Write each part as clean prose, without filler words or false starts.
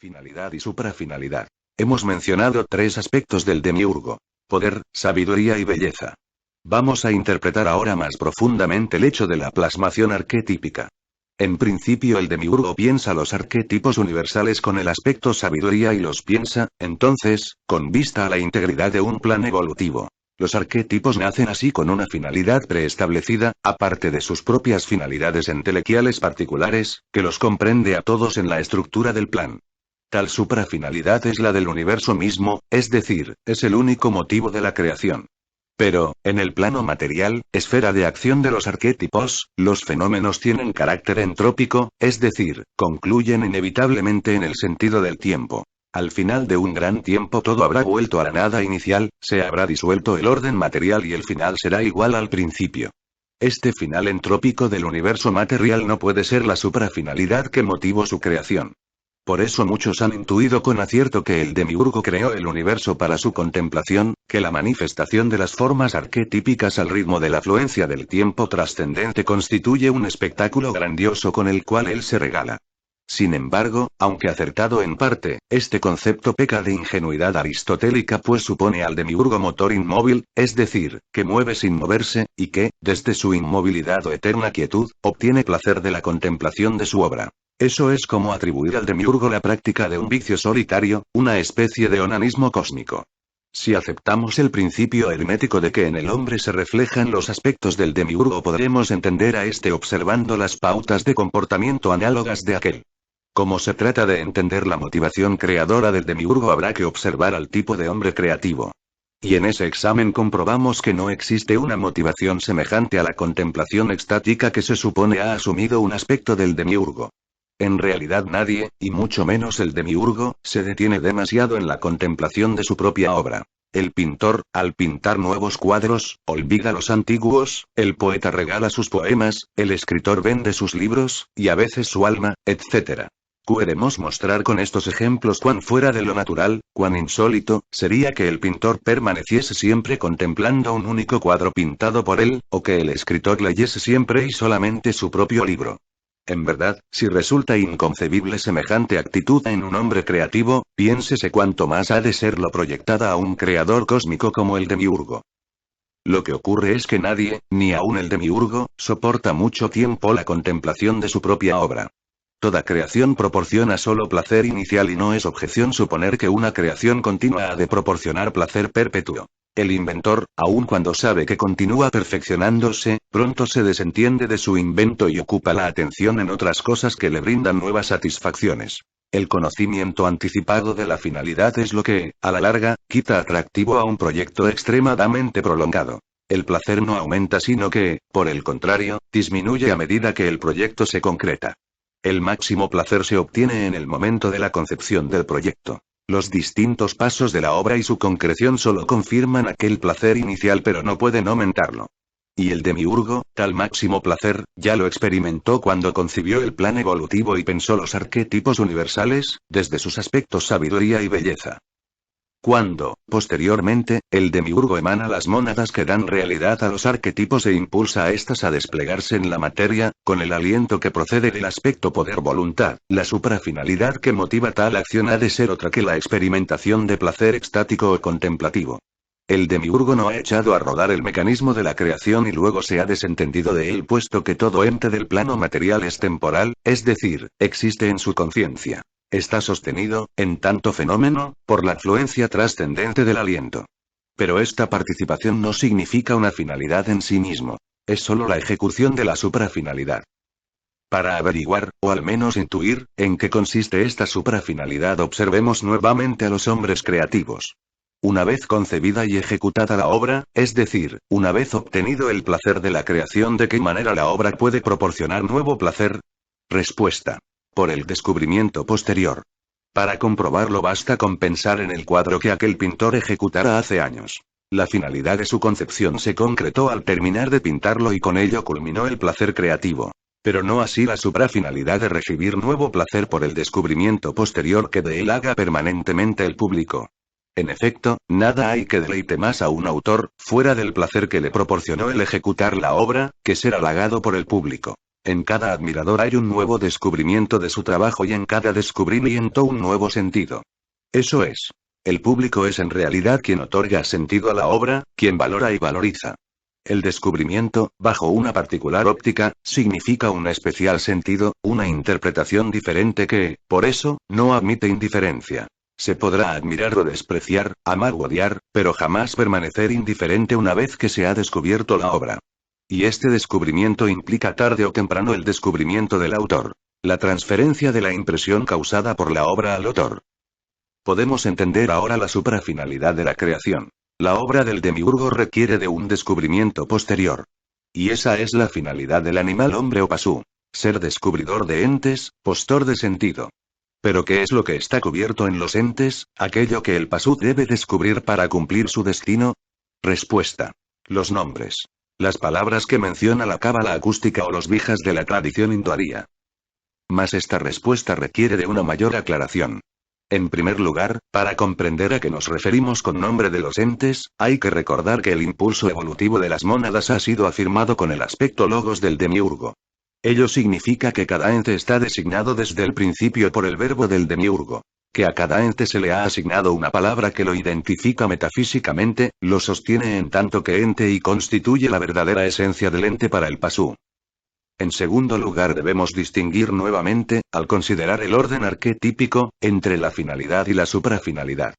Finalidad y suprafinalidad. Hemos mencionado tres aspectos del demiurgo: poder, sabiduría y belleza. Vamos a interpretar ahora más profundamente el hecho de la plasmación arquetípica. En principio el demiurgo piensa los arquetipos universales con el aspecto sabiduría y los piensa, entonces, con vista a la integridad de un plan evolutivo. Los arquetipos nacen así con una finalidad preestablecida, aparte de sus propias finalidades entelequiales particulares, que los comprende a todos en la estructura del plan. Tal suprafinalidad es la del universo mismo, es decir, es el único motivo de la creación. Pero, en el plano material, esfera de acción de los arquetipos, los fenómenos tienen carácter entrópico, es decir, concluyen inevitablemente en el sentido del tiempo. Al final de un gran tiempo todo habrá vuelto a la nada inicial, se habrá disuelto el orden material y el final será igual al principio. Este final entrópico del universo material no puede ser la suprafinalidad que motivó su creación. Por eso muchos han intuido con acierto que el demiurgo creó el universo para su contemplación, que la manifestación de las formas arquetípicas al ritmo de la afluencia del tiempo trascendente constituye un espectáculo grandioso con el cual él se regala. Sin embargo, aunque acertado en parte, este concepto peca de ingenuidad aristotélica, pues supone al demiurgo motor inmóvil, es decir, que mueve sin moverse, y que, desde su inmovilidad o eterna quietud, obtiene placer de la contemplación de su obra. Eso es como atribuir al demiurgo la práctica de un vicio solitario, una especie de onanismo cósmico. Si aceptamos el principio hermético de que en el hombre se reflejan los aspectos del demiurgo, podremos entender a este observando las pautas de comportamiento análogas de aquel. Como se trata de entender la motivación creadora del demiurgo, habrá que observar al tipo de hombre creativo. Y en ese examen comprobamos que no existe una motivación semejante a la contemplación extática que se supone ha asumido un aspecto del demiurgo. En realidad nadie, y mucho menos el demiurgo, se detiene demasiado en la contemplación de su propia obra. El pintor, al pintar nuevos cuadros, olvida los antiguos, el poeta regala sus poemas, el escritor vende sus libros, y a veces su alma, etc. Queremos mostrar con estos ejemplos cuán fuera de lo natural, cuán insólito, sería que el pintor permaneciese siempre contemplando un único cuadro pintado por él, o que el escritor leyese siempre y solamente su propio libro. En verdad, si resulta inconcebible semejante actitud en un hombre creativo, piénsese cuánto más ha de serlo proyectada a un creador cósmico como el demiurgo. Lo que ocurre es que nadie, ni aun el demiurgo, soporta mucho tiempo la contemplación de su propia obra. Toda creación proporciona solo placer inicial y no es objeción suponer que una creación continua ha de proporcionar placer perpetuo. El inventor, aun cuando sabe que continúa perfeccionándose, pronto se desentiende de su invento y ocupa la atención en otras cosas que le brindan nuevas satisfacciones. El conocimiento anticipado de la finalidad es lo que, a la larga, quita atractivo a un proyecto extremadamente prolongado. El placer no aumenta sino que, por el contrario, disminuye a medida que el proyecto se concreta. El máximo placer se obtiene en el momento de la concepción del proyecto. Los distintos pasos de la obra y su concreción solo confirman aquel placer inicial pero no pueden aumentarlo. Y el demiurgo, tal máximo placer, ya lo experimentó cuando concibió el plan evolutivo y pensó los arquetipos universales, desde sus aspectos sabiduría y belleza. Cuando, posteriormente, el demiurgo emana las mónadas que dan realidad a los arquetipos e impulsa a éstas a desplegarse en la materia, con el aliento que procede del aspecto poder-voluntad, la suprafinalidad que motiva tal acción ha de ser otra que la experimentación de placer extático o contemplativo. El demiurgo no ha echado a rodar el mecanismo de la creación y luego se ha desentendido de él, puesto que todo ente del plano material es temporal, es decir, existe en su conciencia. Está sostenido, en tanto fenómeno, por la afluencia trascendente del aliento. Pero esta participación no significa una finalidad en sí mismo. Es solo la ejecución de la suprafinalidad. Para averiguar, o al menos intuir, en qué consiste esta suprafinalidad, observemos nuevamente a los hombres creativos. Una vez concebida y ejecutada la obra, es decir, una vez obtenido el placer de la creación, ¿de qué manera la obra puede proporcionar nuevo placer? Respuesta: por el descubrimiento posterior. Para comprobarlo basta con pensar en el cuadro que aquel pintor ejecutara hace años. La finalidad de su concepción se concretó al terminar de pintarlo y con ello culminó el placer creativo. Pero no así la suprafinalidad de recibir nuevo placer por el descubrimiento posterior que de él haga permanentemente el público. En efecto, nada hay que deleite más a un autor, fuera del placer que le proporcionó el ejecutar la obra, que ser halagado por el público. En cada admirador hay un nuevo descubrimiento de su trabajo y en cada descubrimiento un nuevo sentido. Eso es. El público es en realidad quien otorga sentido a la obra, quien valora y valoriza. El descubrimiento, bajo una particular óptica, significa un especial sentido, una interpretación diferente que, por eso, no admite indiferencia. Se podrá admirar o despreciar, amar o odiar, pero jamás permanecer indiferente una vez que se ha descubierto la obra. Y este descubrimiento implica tarde o temprano el descubrimiento del autor. La transferencia de la impresión causada por la obra al autor. Podemos entender ahora la suprafinalidad de la creación. La obra del demiurgo requiere de un descubrimiento posterior. Y esa es la finalidad del animal hombre o pasú. Ser descubridor de entes, postor de sentido. ¿Pero qué es lo que está cubierto en los entes, aquello que el pasú debe descubrir para cumplir su destino? Respuesta. Los nombres. Las palabras que menciona la cábala acústica o los vijas de la tradición hinduaria. Mas esta respuesta requiere de una mayor aclaración. En primer lugar, para comprender a qué nos referimos con nombre de los entes, hay que recordar que el impulso evolutivo de las mónadas ha sido afirmado con el aspecto logos del demiurgo. Ello significa que cada ente está designado desde el principio por el verbo del demiurgo. Que a cada ente se le ha asignado una palabra que lo identifica metafísicamente, lo sostiene en tanto que ente y constituye la verdadera esencia del ente para el pasú. En segundo lugar debemos distinguir nuevamente, al considerar el orden arquetípico, entre la finalidad y la suprafinalidad.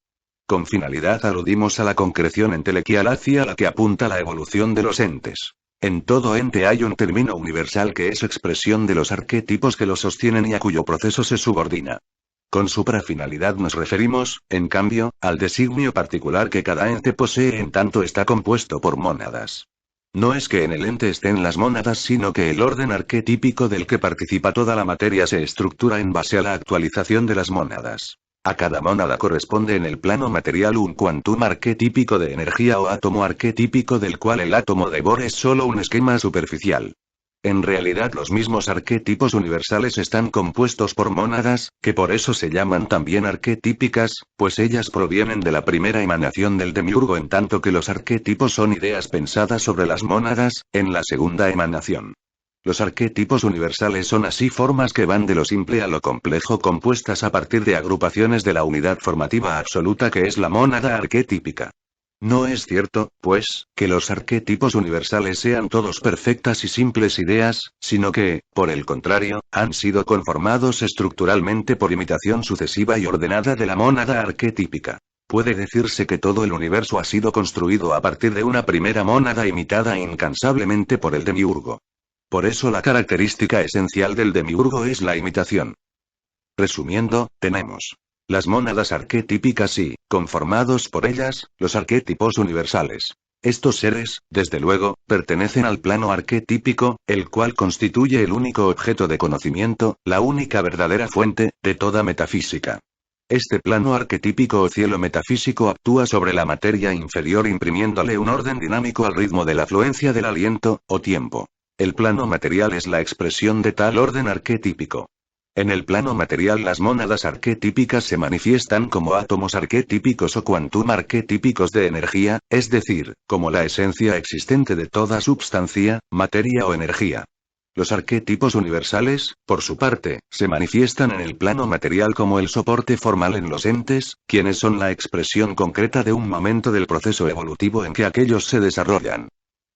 Con finalidad aludimos a la concreción entelequial hacia la que apunta la evolución de los entes. En todo ente hay un término universal que es expresión de los arquetipos que lo sostienen y a cuyo proceso se subordina. Con suprafinalidad nos referimos, en cambio, al designio particular que cada ente posee en tanto está compuesto por mónadas. No es que en el ente estén las mónadas, sino que el orden arquetípico del que participa toda la materia se estructura en base a la actualización de las mónadas. A cada mónada corresponde en el plano material un quantum arquetípico de energía o átomo arquetípico del cual el átomo de Bohr es solo un esquema superficial. En realidad los mismos arquetipos universales están compuestos por mónadas, que por eso se llaman también arquetípicas, pues ellas provienen de la primera emanación del demiurgo en tanto que los arquetipos son ideas pensadas sobre las mónadas, en la segunda emanación. Los arquetipos universales son así formas que van de lo simple a lo complejo compuestas a partir de agrupaciones de la unidad formativa absoluta que es la mónada arquetípica. No es cierto, pues, que los arquetipos universales sean todos perfectas y simples ideas, sino que, por el contrario, han sido conformados estructuralmente por imitación sucesiva y ordenada de la mónada arquetípica. Puede decirse que todo el universo ha sido construido a partir de una primera mónada imitada incansablemente por el demiurgo. Por eso la característica esencial del demiurgo es la imitación. Resumiendo, tenemos las mónadas arquetípicas y, conformados por ellas, los arquetipos universales. Estos seres, desde luego, pertenecen al plano arquetípico, el cual constituye el único objeto de conocimiento, la única verdadera fuente, de toda metafísica. Este plano arquetípico o cielo metafísico actúa sobre la materia inferior imprimiéndole un orden dinámico al ritmo de la fluencia del aliento, o tiempo. El plano material es la expresión de tal orden arquetípico. En el plano material las mónadas arquetípicas se manifiestan como átomos arquetípicos o quantum arquetípicos de energía, es decir, como la esencia existente de toda substancia, materia o energía. Los arquetipos universales, por su parte, se manifiestan en el plano material como el soporte formal en los entes, quienes son la expresión concreta de un momento del proceso evolutivo en que aquellos se desarrollan.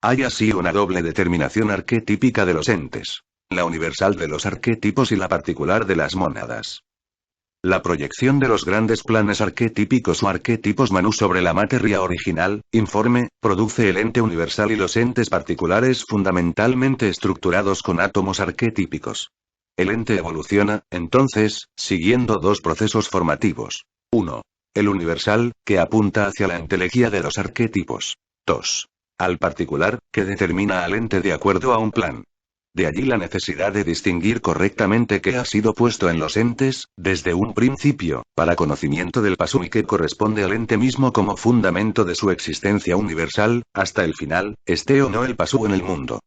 Hay así una doble determinación arquetípica de los entes. La universal de los arquetipos y la particular de las mónadas. La proyección de los grandes planes arquetípicos o arquetipos Manu sobre la materia original, informe, produce el ente universal y los entes particulares fundamentalmente estructurados con átomos arquetípicos. El ente evoluciona, entonces, siguiendo dos procesos formativos. 1. El universal, que apunta hacia la entelequia de los arquetipos. 2. Al particular, que determina al ente de acuerdo a un plan. De allí la necesidad de distinguir correctamente qué ha sido puesto en los entes, desde un principio, para conocimiento del pasú y que corresponde al ente mismo como fundamento de su existencia universal, hasta el final, esté o no el pasú en el mundo.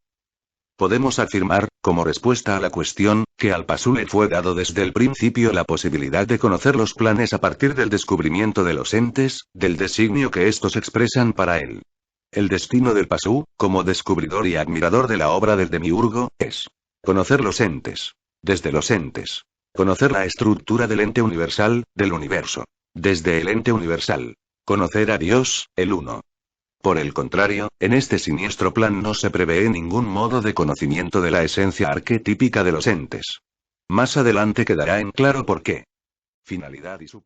Podemos afirmar, como respuesta a la cuestión, que al pasú le fue dado desde el principio la posibilidad de conocer los planes a partir del descubrimiento de los entes, del designio que estos expresan para él. El destino del pasú, como descubridor y admirador de la obra del demiurgo, es Conocer los entes. Desde los entes. Conocer la estructura del ente universal, del universo. Desde el ente universal. Conocer a Dios, el Uno. Por el contrario, en este siniestro plan no se prevé ningún modo de conocimiento de la esencia arquetípica de los entes. Más adelante quedará en claro por qué. Finalidad y su